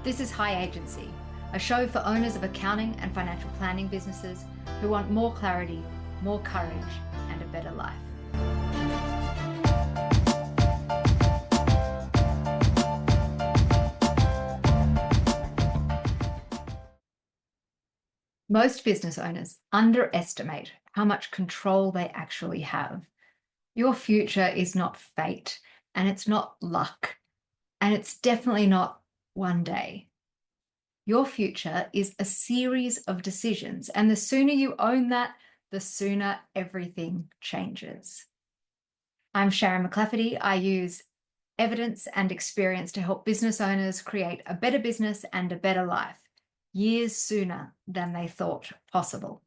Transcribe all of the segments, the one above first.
This is High Agency, a show for owners of accounting and financial planning businesses who want more clarity, more courage, and a better life. Most business owners underestimate how much control they actually have. Your future is not fate, and it's not luck, and it's definitely not one day. Your future is a series of decisions, and the sooner you own that, the sooner everything changes. I'm Sharon McClafferty. I use evidence and experience to help business owners create a better business and a better life, years sooner than they thought possible.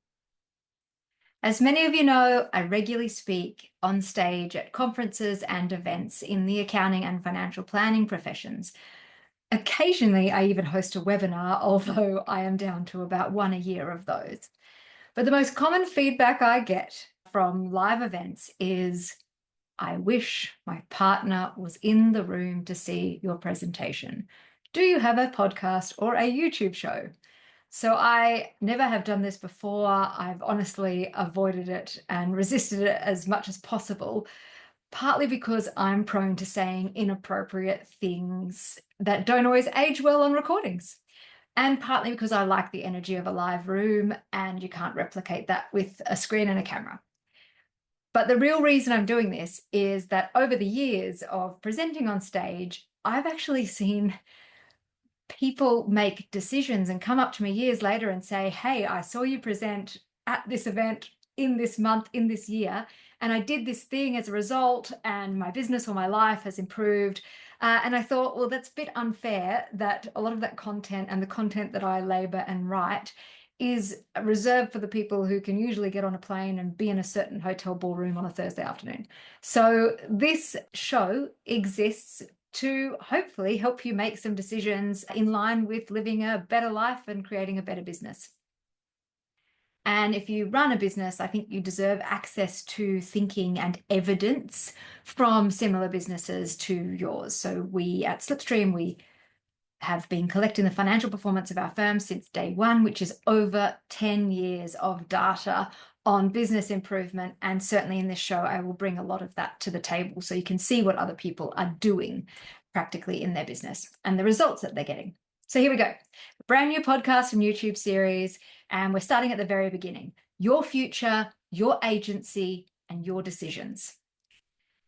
As many of you know, I regularly speak on stage at conferences and events in the accounting and financial planning professions. Occasionally, I even host a webinar, although I am down to about one a year of those. But the most common feedback I get from live events is, I wish my partner was in the room to see your presentation. Do you have a podcast or a YouTube show? So I never have done this before. I've honestly avoided it and resisted it as much as possible, partly because I'm prone to saying inappropriate things that don't always age well on recordings, and partly because I like the energy of a live room, and you can't replicate that with a screen and a camera. But the real reason I'm doing this is that over the years of presenting on stage, I've actually seen people make decisions and come up to me years later and say, hey, I saw you present at this event in this month, in this year, and I did this thing as a result, and my business or my life has improved. And I thought, well, that's a bit unfair that a lot of that content and the content that I labor and write is reserved for the people who can usually get on a plane and be in a certain hotel ballroom on a Thursday afternoon. So this show exists to hopefully help you make some decisions in line with living a better life and creating a better business. And if you run a business, I think you deserve access to thinking and evidence from similar businesses to yours. So we at Slipstream, we have been collecting the financial performance of our firm since day one, which is over 10 years of data on business improvement. And certainly in this show, I will bring a lot of that to the table so you can see what other people are doing practically in their business and the results that they're getting. So here we go. A brand new podcast and YouTube series, and we're starting at the very beginning. Your future, your agency, and your decisions.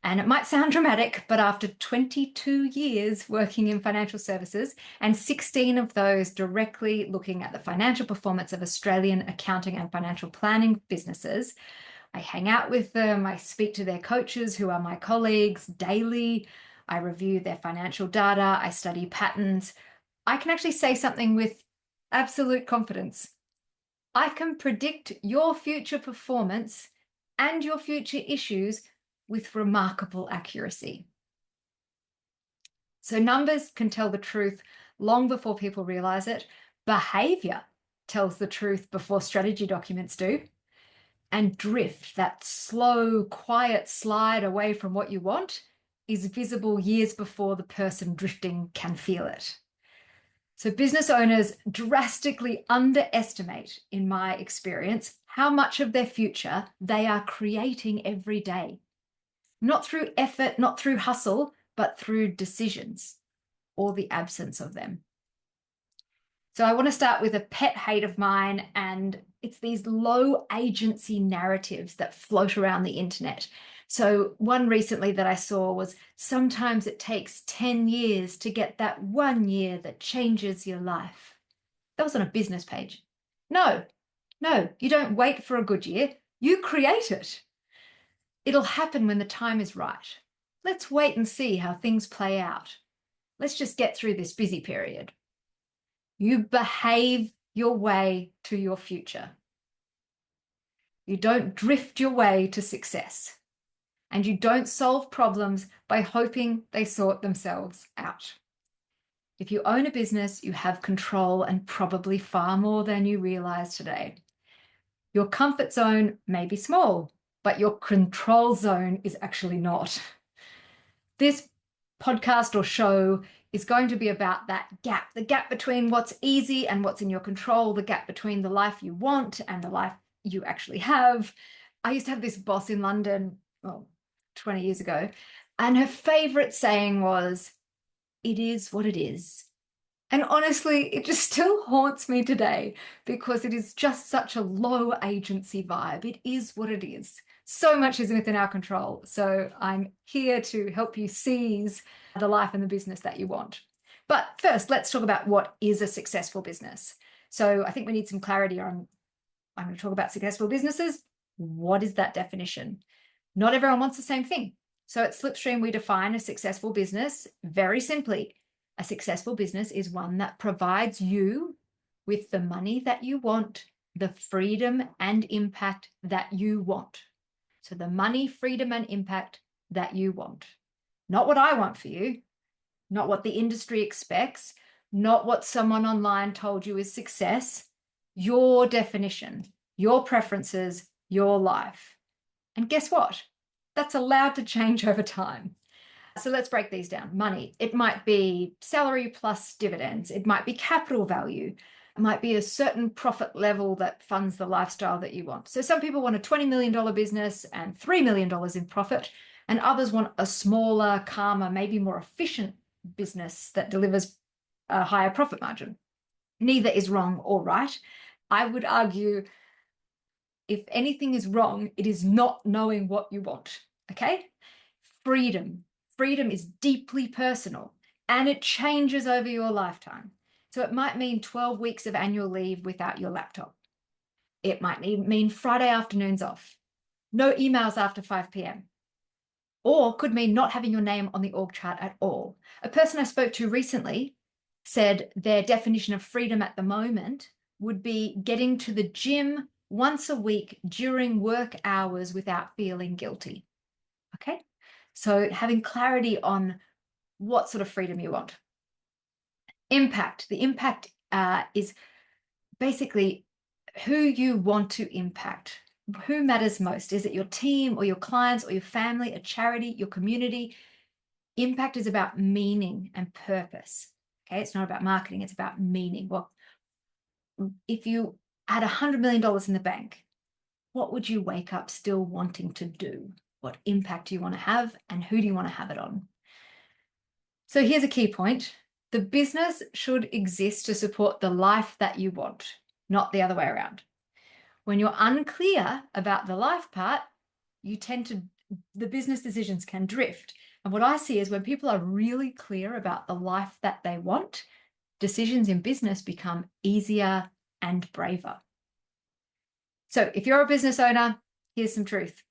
And it might sound dramatic, but after 22 years working in financial services, and 16 of those directly looking at the financial performance of Australian accounting and financial planning businesses, I hang out with them, I speak to their coaches who are my colleagues daily, I review their financial data, I study patterns. I can actually say something with absolute confidence. I can predict your future performance and your future issues with remarkable accuracy. So numbers can tell the truth long before people realize it. Behavior tells the truth before strategy documents do. And drift, that slow, quiet slide away from what you want, is visible years before the person drifting can feel it. So business owners drastically underestimate, in my experience, how much of their future they are creating every day. Not through effort, not through hustle, but through decisions or the absence of them. So I want to start with a pet hate of mine, and it's these low agency narratives that float around the internet. So one recently that I saw was, sometimes it takes 10 years to get that 1 year that changes your life. That was on a business page. No, you don't wait for a good year. You create it. It'll happen when the time is right. Let's wait and see how things play out. Let's just get through this busy period. You behave your way to your future. You don't drift your way to success. And you don't solve problems by hoping they sort themselves out. If you own a business, you have control, and probably far more than you realize today. Your comfort zone may be small, but your control zone is actually not. This podcast or show is going to be about that gap, the gap between what's easy and what's in your control, the gap between the life you want and the life you actually have. I used to have this boss in London, well, 20 years ago, and her favorite saying was, "It is what it is." And honestly, it just still haunts me today because it is just such a low agency vibe. It is what it is. So much isn't within our control. So I'm here to help you seize the life and the business that you want. But first, let's talk about what is a successful business. So I think we need some clarity on, I'm going to talk about successful businesses. What is that definition? Not everyone wants the same thing. So at Slipstream, we define a successful business very simply. A successful business is one that provides you with the money that you want, the freedom and impact that you want. So the money, freedom, and impact that you want. Not what I want for you, not what the industry expects, not what someone online told you is success. Your definition, your preferences, your life. And guess what? That's allowed to change over time. So let's break these down. Money, it might be salary plus dividends. It might be capital value. It might be a certain profit level that funds the lifestyle that you want. So some people want a $20 million business and $3 million in profit, and others want a smaller, calmer, maybe more efficient business that delivers a higher profit margin. Neither is wrong or right. I would argue if anything is wrong, it is not knowing what you want, okay? Freedom. Freedom is deeply personal and it changes over your lifetime. So it might mean 12 weeks of annual leave without your laptop. It might mean Friday afternoons off, no emails after 5 p.m. Or could mean not having your name on the org chart at all. A person I spoke to recently said their definition of freedom at the moment would be getting to the gym once a week during work hours without feeling guilty. Okay? So having clarity on what sort of freedom you want. Impact. The impact is basically who you want to impact. Who matters most? Is it your team or your clients or your family, a charity, your community? Impact is about meaning and purpose. Okay, it's not about marketing, it's about meaning. Well, if you had $100 million in the bank, what would you wake up still wanting to do? What impact do you want to have and who do you want to have it on? So here's a key point. The business should exist to support the life that you want, not the other way around. When you're unclear about the life part, the business decisions can drift. And what I see is when people are really clear about the life that they want, decisions in business become easier and braver. So if you're a business owner, here's some truth.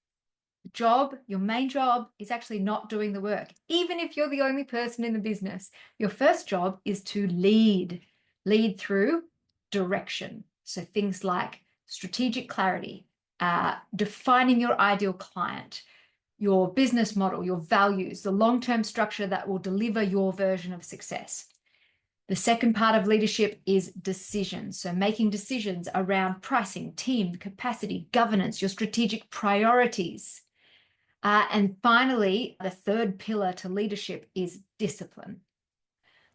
Your main job is actually not doing the work. Even if you're the only person in the business, your first job is to lead through direction. So things like strategic clarity, defining your ideal client, your business model, your values, the long-term structure that will deliver your version of success. The second part of leadership is decisions. So making decisions around pricing, team, capacity, governance, your strategic priorities. And finally, the third pillar to leadership is discipline.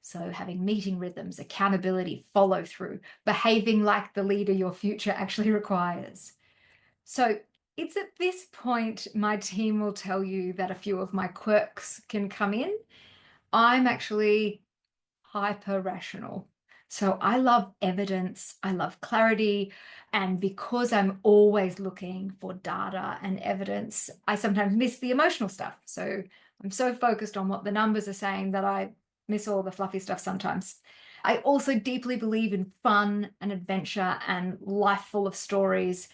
So having meeting rhythms, accountability, follow through, behaving like the leader your future actually requires. So it's at this point my team will tell you that a few of my quirks can come in. I'm actually hyper rational. So I love evidence, I love clarity, and because I'm always looking for data and evidence, I sometimes miss the emotional stuff. So I'm so focused on what the numbers are saying that I miss all the fluffy stuff sometimes. I also deeply believe in fun and adventure and life full of stories.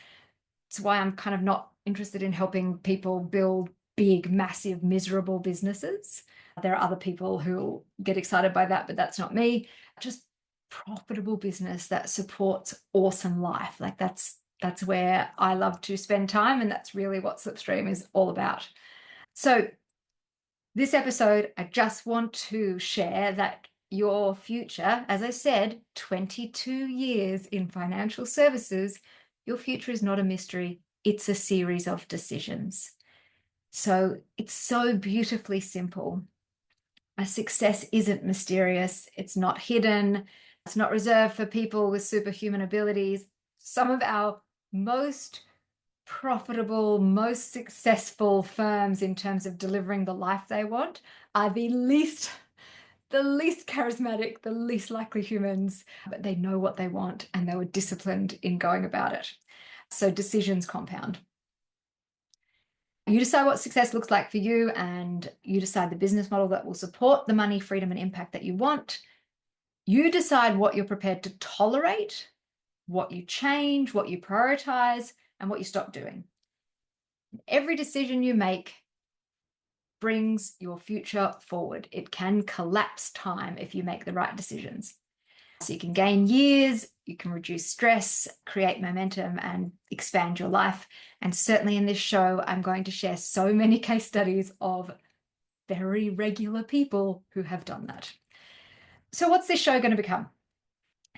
It's why I'm kind of not interested in helping people build big, massive, miserable businesses. There are other people who get excited by that, but that's not me. Just profitable business that supports awesome life. Like that's where I love to spend time, and that's really what Slipstream is all about. So this episode, I just want to share that your future, as I said, 22 years in financial services, your future is not a mystery. It's a series of decisions. So it's so beautifully simple. A success isn't mysterious. It's not hidden. It's not reserved for people with superhuman abilities. Some of our most profitable, most successful firms in terms of delivering the life they want are the least charismatic, the least likely humans, but they know what they want and they were disciplined in going about it. So decisions compound. You decide what success looks like for you, and you decide the business model that will support the money, freedom, and impact that you want. You decide what you're prepared to tolerate, what you change, what you prioritize, and what you stop doing. Every decision you make brings your future forward. It can collapse time if you make the right decisions. So you can gain years, you can reduce stress, create momentum, and expand your life. And certainly in this show, I'm going to share so many case studies of very regular people who have done that. So what's this show going to become?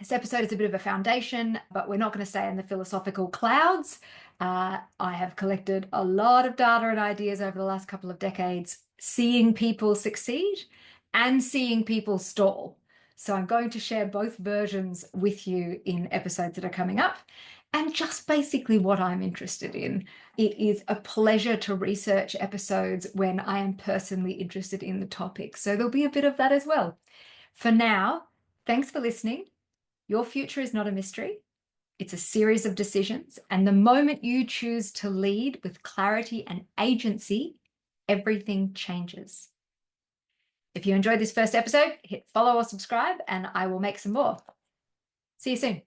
This episode is a bit of a foundation, but we're not going to stay in the philosophical clouds. I have collected a lot of data and ideas over the last couple of decades, seeing people succeed and seeing people stall. So I'm going to share both versions with you in episodes that are coming up, and just basically what I'm interested in. It is a pleasure to research episodes when I am personally interested in the topic. So there'll be a bit of that as well. For now, thanks for listening. Your future is not a mystery. It's a series of decisions. And the moment you choose to lead with clarity and agency, everything changes. If you enjoyed this first episode, hit follow or subscribe, and I will make some more. See you soon.